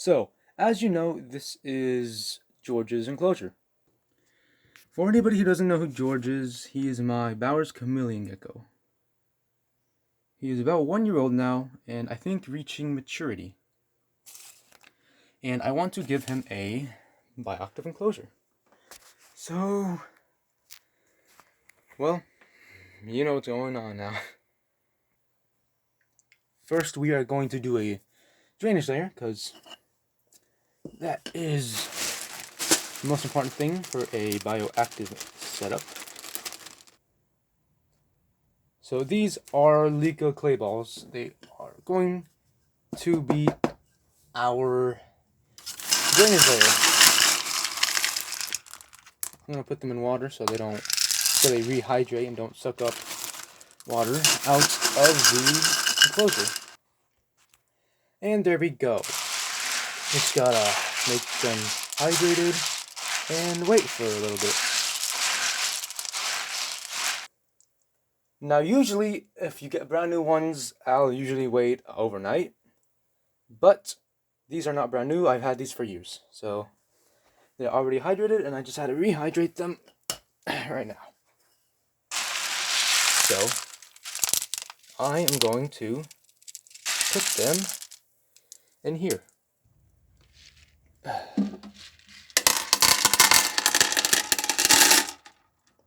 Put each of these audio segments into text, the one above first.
So, as you know, this is George's Enclosure. For anybody who doesn't know who George is, he is my Bowers Chameleon Gecko. He is about 1 year old now, and I think reaching maturity. And I want to give him a Bioactive enclosure. So, well, you know what's going on now. First, we are going to do a drainage layer, because that is the most important thing for a Bioactive setup. So these are Leca clay balls. They are going to be our drainage layer. I'm gonna put them in water so they rehydrate and don't suck up water out of the enclosure. And there we go. Just gotta make them hydrated and wait for a little bit. Now usually if you get brand new ones, I'll usually wait overnight. But these are not brand new. I've had these for years. So they're already hydrated and I just had to rehydrate them right now. So I am going to put them in here.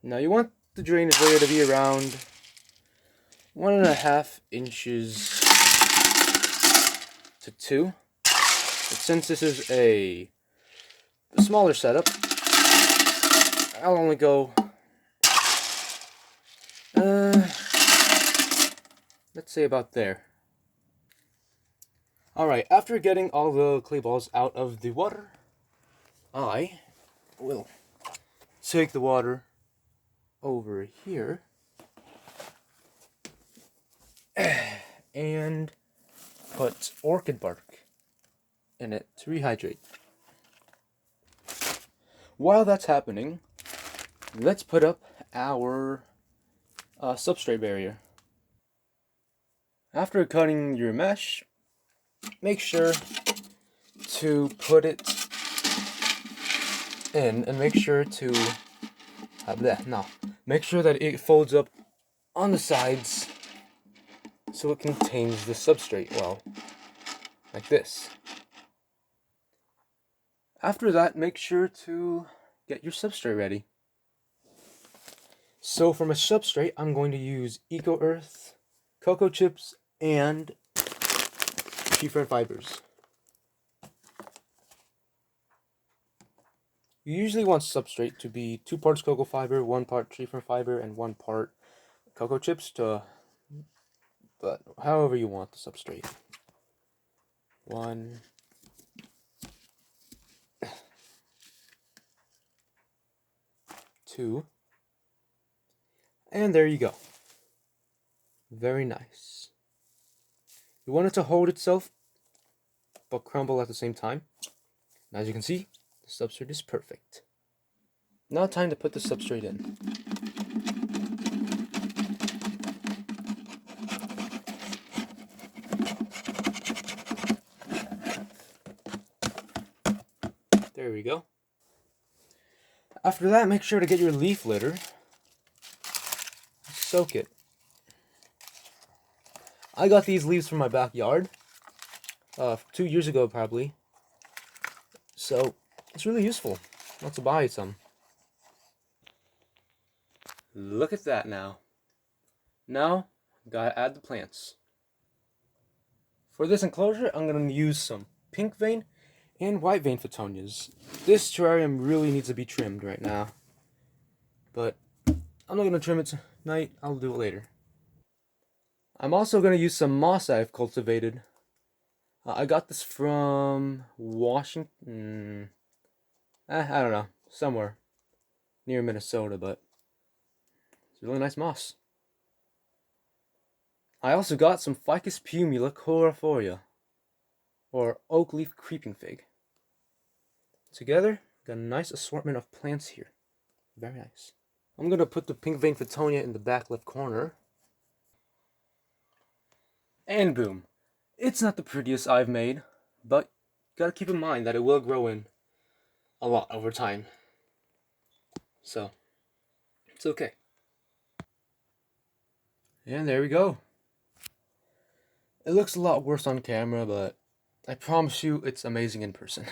Now you want the drainage layer to be around 1.5 inches to 2. But since this is a smaller setup, I'll only go let's say about there. Alright, after getting all the clay balls out of the water, I will take the water over here and put orchid bark in it to rehydrate. While that's happening, let's put up our substrate barrier. After cutting your mesh, make sure to put it in and make sure to have that. Now, make sure that it folds up on the sides so it contains the substrate well, like this. After that, make sure to get your substrate ready. So for my substrate, I'm going to use Eco Earth, cocoa chips, and tree fern fibers. You usually want substrate to be 2 parts cocoa fiber, 1 part tree fern fiber, and 1 part cocoa chips, but however you want the substrate. 1, 2, and there you go. Very nice. You want it to hold itself, but crumble at the same time. And as you can see, the substrate is perfect. Now time to put the substrate in. There we go. After that, make sure to get your leaf litter. Soak it. I got these leaves from my backyard 2 years ago probably. So it's really useful. Let's buy some. Look at that now. Now, gotta add the plants. For this enclosure, I'm gonna use some pink vein and white vein photonias. This terrarium really needs to be trimmed right now. But I'm not gonna trim it tonight, I'll do it later. I'm also gonna use some moss I've cultivated. I got this from Washington. I don't know, somewhere near Minnesota, but it's really nice moss. I also got some Ficus pumila chlorophora, or oak leaf creeping fig. Together, got a nice assortment of plants here. Very nice. I'm gonna put the pink vein Fittonia in the back left corner. And boom. It's not the prettiest I've made, but gotta keep in mind that it will grow in a lot over time. So, it's okay. And there we go. It looks a lot worse on camera, but I promise you it's amazing in person.